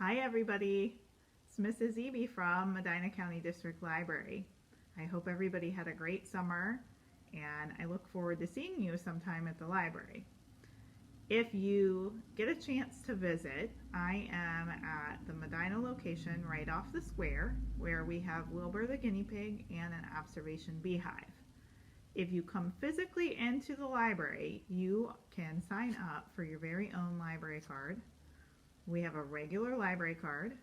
Hi everybody, it's Mrs. Ebey from Medina County District Library. I hope everybody had a great summer and I look forward to seeing you sometime at the library. If you get a chance to visit, I am at the Medina location right off the square where we have Wilbur the guinea pig and an observation beehive. If you come physically into the library, you can sign up for your very own library card. We have a regular library card,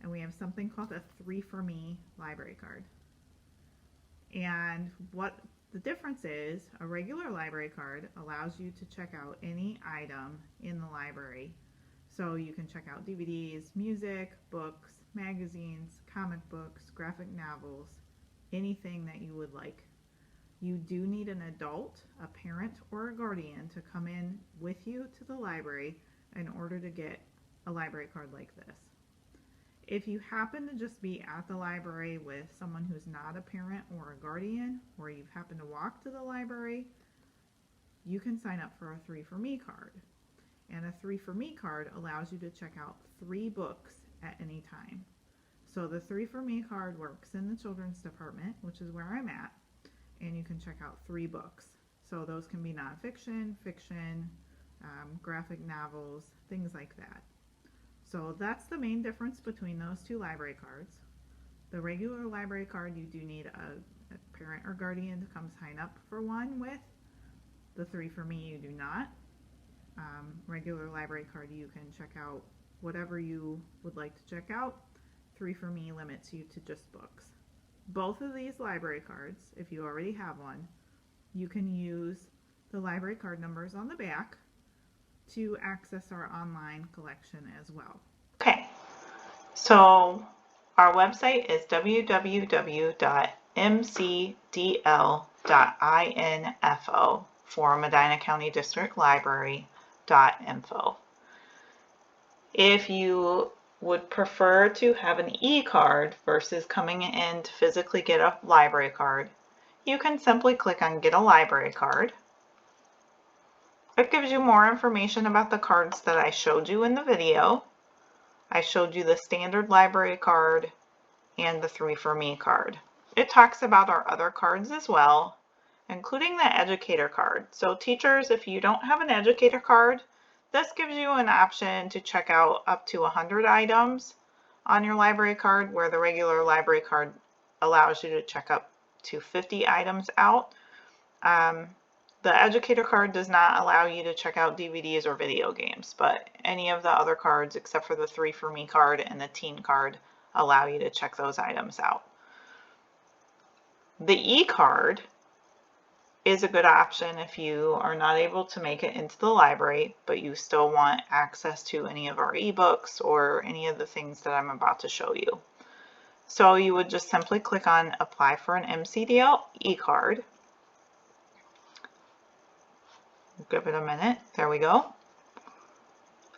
and we have something called a 3 for Me library card. And what the difference is, a regular library card allows you to check out any item in the library. So you can check out DVDs, music, books, magazines, comic books, graphic novels, anything that you would like. You do need an adult, a parent, or a guardian to come in with you to the library in order to get a library card like this. If you happen to just be at the library with someone who's not a parent or a guardian, or you've happened to walk to the library, you can sign up for a 3 for Me card. And a 3 for Me card allows you to check out 3 books at any time. So the 3 for Me card works in the children's department, which is where I'm at, and you can check out 3 books. So those can be nonfiction, fiction, graphic novels, things like that. So that's the main difference between those 2 library cards. The regular library card, you do need a parent or guardian to come sign up for one with. The 3 for Me, you do not. Regular library card, you can check out whatever you would like to check out. 3 for Me limits you to just books. Both of these library cards, if you already have one, you can use the library card numbers on the back to access our online collection as well. Okay, so our website is www.mcdl.info for Medina County District Library.info. If you would prefer to have an e-card versus coming in to physically get a library card, you can simply click on Get a Library Card. It gives you more information about the cards that I showed you in the video. I showed you the standard library card and the 3 for Me card. It talks about our other cards as well, including the educator card. So teachers, if you don't have an educator card, this gives you an option to check out up to 100 items on your library card, where the regular library card allows you to check up to 50 items out. The educator card does not allow you to check out DVDs or video games, but any of the other cards except for the 3 for Me card and the teen card allow you to check those items out. The e-card is a good option if you are not able to make it into the library, but you still want access to any of our ebooks or any of the things that I'm about to show you. So you would just simply click on Apply for an MCDL e-card. Give it a minute. There we go.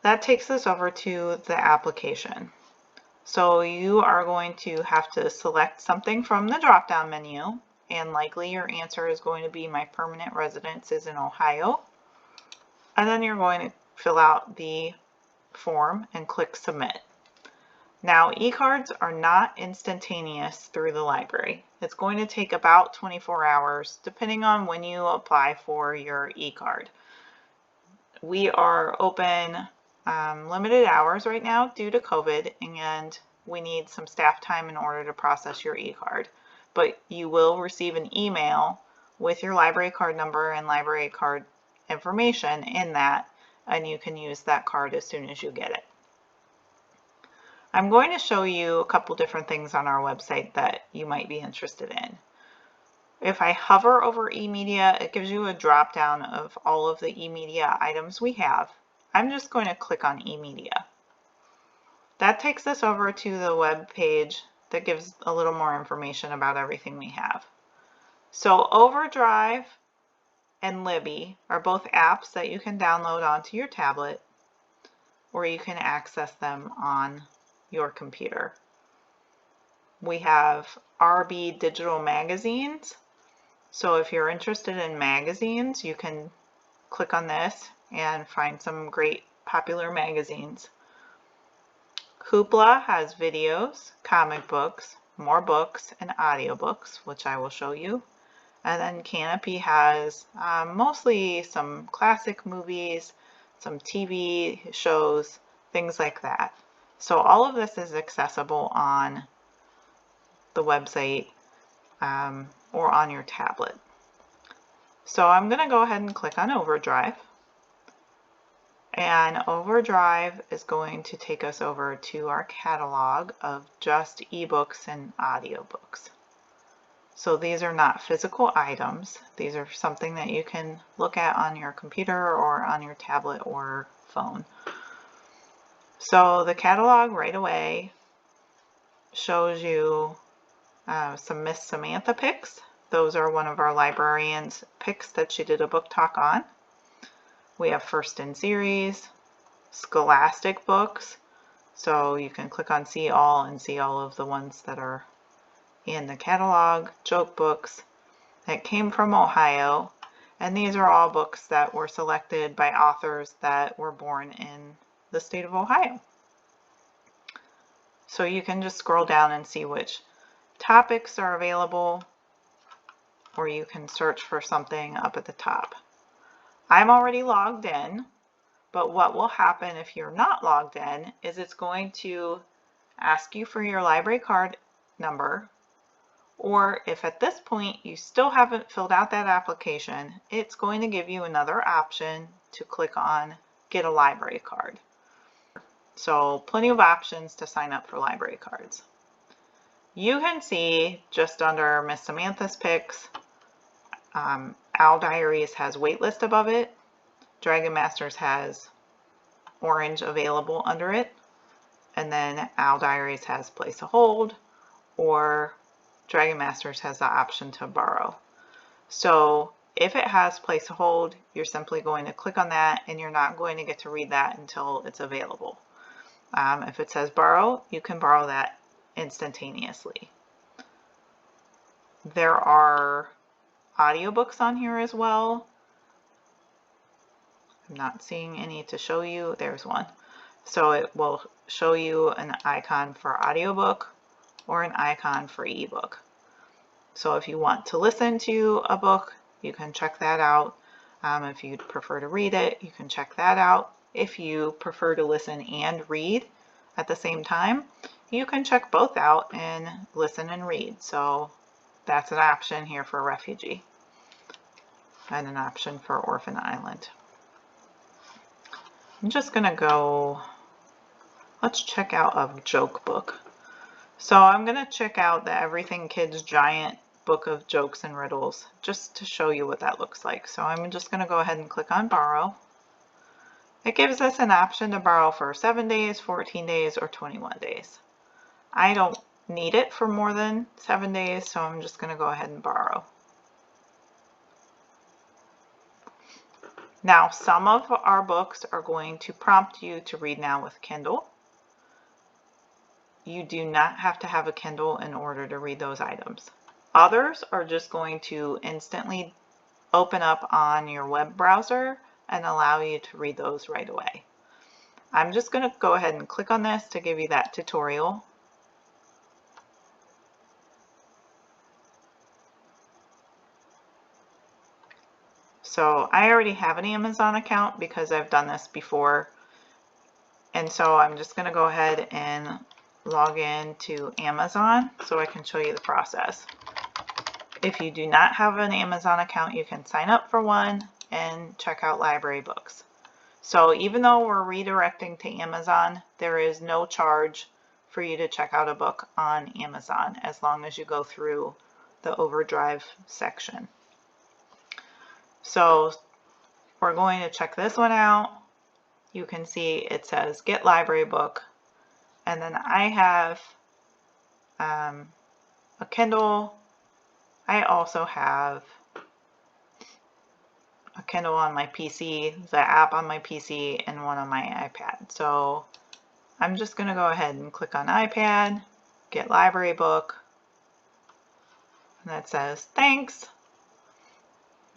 That takes us over to the application. So you are going to have to select something from the drop-down menu, and likely your answer is going to be my permanent residence is in Ohio. And then you're going to fill out the form and click Submit. Now, e-cards are not instantaneous through the library. It's going to take about 24 hours, depending on when you apply for your e-card. We are open limited hours right now due to COVID, and we need some staff time in order to process your e-card. But you will receive an email with your library card number and library card information in that, and you can use that card as soon as you get it. I'm going to show you a couple different things on our website that you might be interested in. If I hover over eMedia, it gives you a drop down of all of the eMedia items we have. I'm just going to click on eMedia. That takes us over to the web page that gives a little more information about everything we have. So Overdrive and Libby are both apps that you can download onto your tablet, or you can access them on your computer. We have RB Digital Magazines. So if you're interested in magazines, you can click on this and find some great popular magazines. Hoopla has videos, comic books, more books, and audiobooks, which I will show you. And then Canopy has mostly some classic movies, some TV shows, things like that. So all of this is accessible on the website or on your tablet. So I'm going to go ahead and click on Overdrive. And Overdrive is going to take us over to our catalog of just ebooks and audiobooks. So these are not physical items. These are something that you can look at on your computer or on your tablet or phone. So the catalog right away shows you some Miss Samantha picks. Those are one of our librarians' picks that she did a book talk on. We have First in Series, Scholastic books. So you can click on See All and see all of the ones that are in the catalog, joke books that came from Ohio, and these are all books that were selected by authors that were born in the state of Ohio. So you can just scroll down and see which topics are available, or you can search for something up at the top. I'm already logged in, but what will happen if you're not logged in is it's going to ask you for your library card number. Or if at this point you still haven't filled out that application, it's going to give you another option to click on Get a Library Card. So plenty of options to sign up for library cards. You can see just under Miss Samantha's picks, Owl Diaries has waitlist above it. Dragon Masters has orange available under it. And then Owl Diaries has place a hold, or Dragon Masters has the option to borrow. So if it has place a hold, you're simply going to click on that and you're not going to get to read that until it's available. If it says borrow, you can borrow that instantaneously. There are audiobooks on here as well. I'm not seeing any to show you. There's one. So it will show you an icon for audiobook or an icon for ebook. So if you want to listen to a book, you can check that out. If you'd prefer to read it, you can check that out. If you prefer to listen and read at the same time, you can check both out and listen and read. So that's an option here for Refugee and an option for Orphan Island. I'm just going to go, let's check out a joke book. So I'm going to check out the Everything Kids Giant book of jokes and riddles just to show you what that looks like. So I'm just going to go ahead and click on borrow. It gives us an option to borrow for 7 days, 14 days, or 21 days. I don't need it for more than 7 days, so I'm just going to go ahead and borrow. Now, some of our books are going to prompt you to read now with Kindle. You do not have to have a Kindle in order to read those items. Others are just going to instantly open up on your web browser and allow you to read those right away. I'm just going to go ahead and click on this to give you that tutorial. So I already have an Amazon account because I've done this before. And so I'm just going to go ahead and log in to Amazon so I can show you the process. If you do not have an Amazon account, you can sign up for one and check out library books. So even though we're redirecting to Amazon, there is no charge for you to check out a book on Amazon as long as you go through the Overdrive section. So we're going to check this one out. You can see it says Get Library Book. And then I have a Kindle. I also have a Kindle on my PC, the app on my PC, and one on my iPad. So I'm just going to go ahead and click on iPad, Get Library Book, and that says, thanks.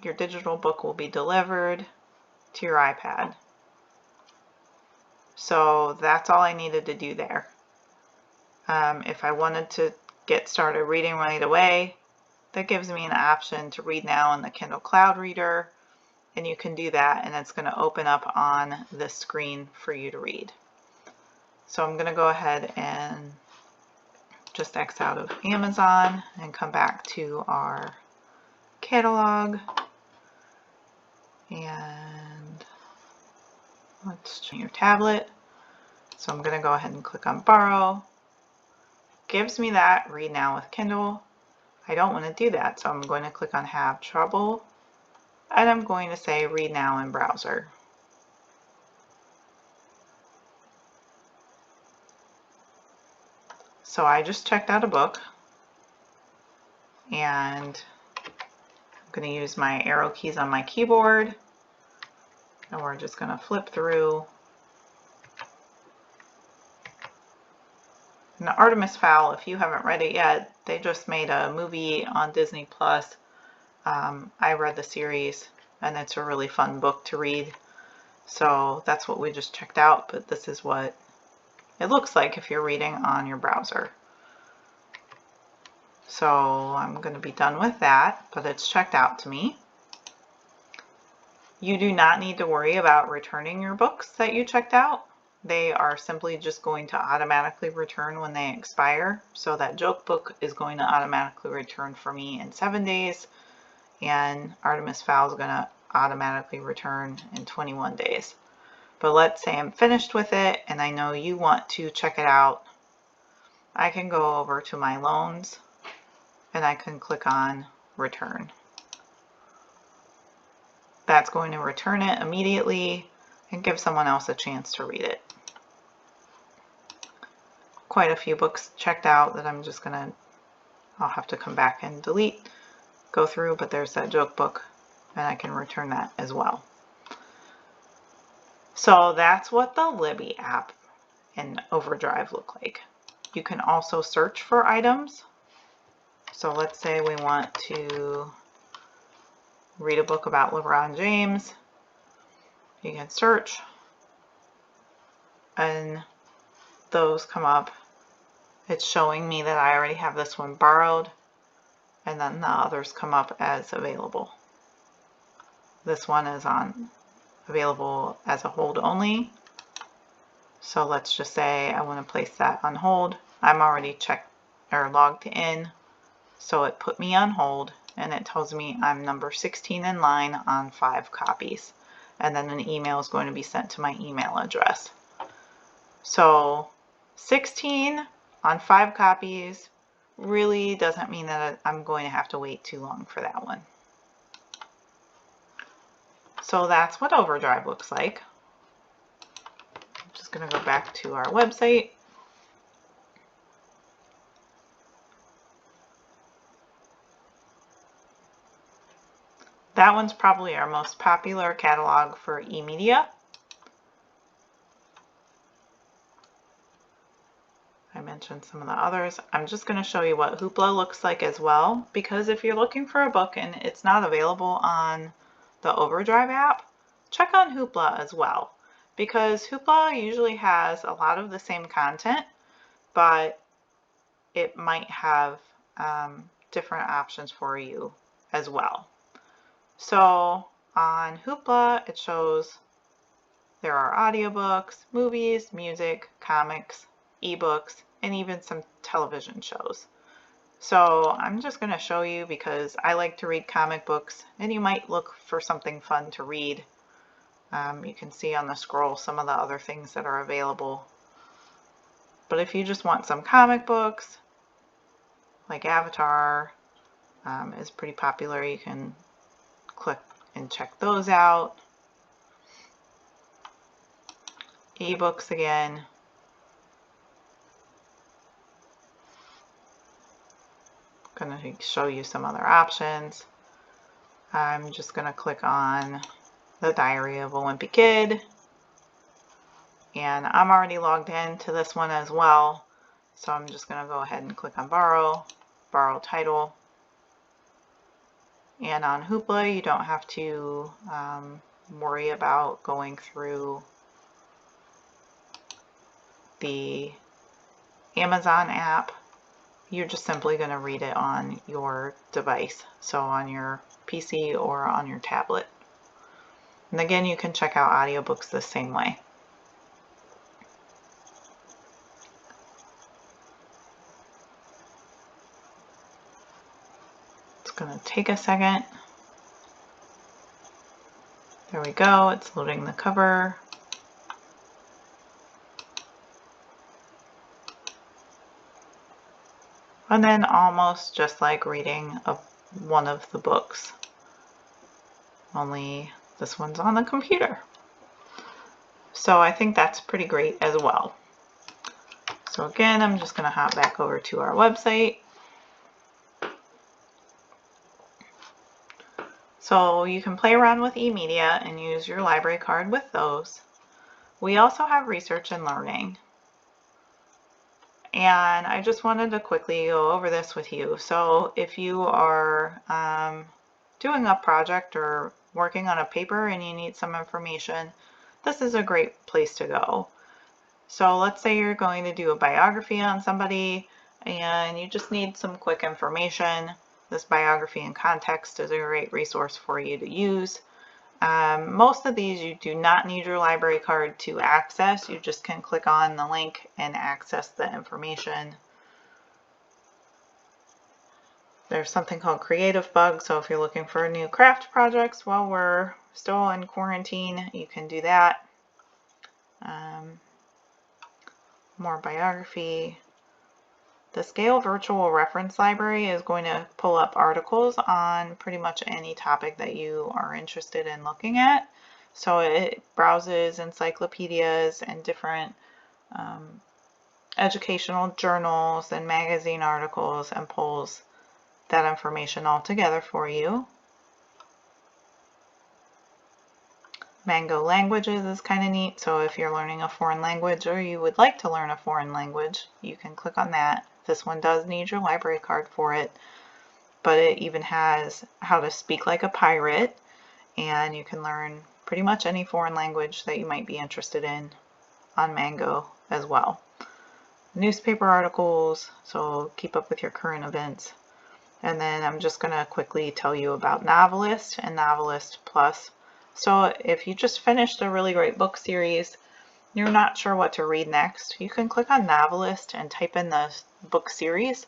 Your digital book will be delivered to your iPad. So that's all I needed to do there. If I wanted to get started reading right away, that gives me an option to read now in the Kindle Cloud Reader, and you can do that and it's going to open up on this screen for you to read. So I'm going to go ahead and just X out of Amazon and come back to our catalog, and let's change your tablet. So I'm going to go ahead and click on borrow. Gives me that read now with Kindle. I don't want to do that, so I'm going to click on have trouble, and I'm going to say read now in browser. So I just checked out a book, and I'm going to use my arrow keys on my keyboard, and we're just going to flip through. And the Artemis Fowl, if you haven't read it yet, they just made a movie on Disney Plus. I read the series, and it's a really fun book to read. So that's what we just checked out, but this is what it looks like if you're reading on your browser. So I'm going to be done with that, but it's checked out to me. You do not need to worry about returning your books that you checked out. They are simply just going to automatically return when they expire. So that joke book is going to automatically return for me in 7 days, and Artemis Fowl is going to automatically return in 21 days. But let's say I'm finished with it and I know you want to check it out. I can go over to my loans and I can click on return. That's going to return it immediately and give someone else a chance to read it. Quite a few books checked out that I'll have to come back and go through, but there's that joke book and I can return that as well. So that's what the Libby app and Overdrive look like. You can also search for items. So let's say we want to read a book about LeBron James. You can search and those come up. It's showing me that I already have this one borrowed, and then the others come up as available. This one is available as a hold only. So let's just say I want to place that on hold. I'm already logged in, so it put me on hold, and it tells me I'm number 16 in line on 5 copies, and then an email is going to be sent to my email address. So 16 on 5 copies really doesn't mean that I'm going to have to wait too long for that one. So that's what Overdrive looks like. I'm just going to go back to our website. That one's probably our most popular catalog for e-media. I mentioned some of the others. I'm just going to show you what Hoopla looks like as well, because if you're looking for a book and it's not available on the Overdrive app, check on Hoopla as well, because Hoopla usually has a lot of the same content, but it might have different options for you as well. So on Hoopla, it shows there are audiobooks, movies, music, comics, ebooks, and even some television shows. So I'm just going to show you because I like to read comic books, and you might look for something fun to read. You can see on the scroll some of the other things that are available. But if you just want some comic books, like Avatar is pretty popular, you can click and check those out. Ebooks again. I'm going to show you some other options. I'm just going to click on The Diary of a Wimpy Kid. And I'm already logged into this one as well. So I'm just going to go ahead and click on borrow title. And on Hoopla, you don't have to worry about going through the Amazon app, you're just simply going to read it on your device, so on your PC or on your tablet. And again, you can check out audiobooks the same way. It's going to take a second. There we go, it's loading the cover. And then almost just like reading one of the books, only this one's on the computer. So I think that's pretty great as well. So again, I'm just going to hop back over to our website. So you can play around with eMedia and use your library card with those. We also have research and learning. And I just wanted to quickly go over this with you. So if you are doing a project or working on a paper and you need some information, this is a great place to go. So let's say you're going to do a biography on somebody and you just need some quick information. This biography and context is a great resource for you to use. Most of these you do not need your library card to access. You just can click on the link and access the information. There's something called Creative Bug, so if you're looking for new craft projects while we're still in quarantine, you can do that. More biography. The Gail Virtual Reference Library is going to pull up articles on pretty much any topic that you are interested in looking at. So it browses encyclopedias and different educational journals and magazine articles and pulls that information all together for you. Mango Languages is kind of neat, so if you're learning a foreign language or you would like to learn a foreign language, you can click on that. This one does need your library card for it, but it even has how to speak like a pirate, and you can learn pretty much any foreign language that you might be interested in on Mango as well. Newspaper articles, so keep up with your current events. And then I'm just going to quickly tell you about Novelist and Novelist Plus. So if you just finished a really great book series, you're not sure what to read next, you can click on Novelist and type in the book series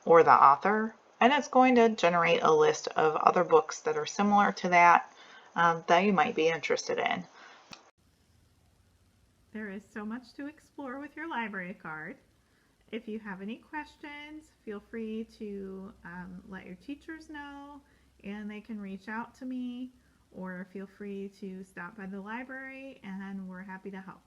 or the author, and it's going to generate a list of other books that are similar to that that you might be interested in. There is so much to explore with your library card. If you have any questions, feel free to let your teachers know, and they can reach out to me, or feel free to stop by the library and we're happy to help.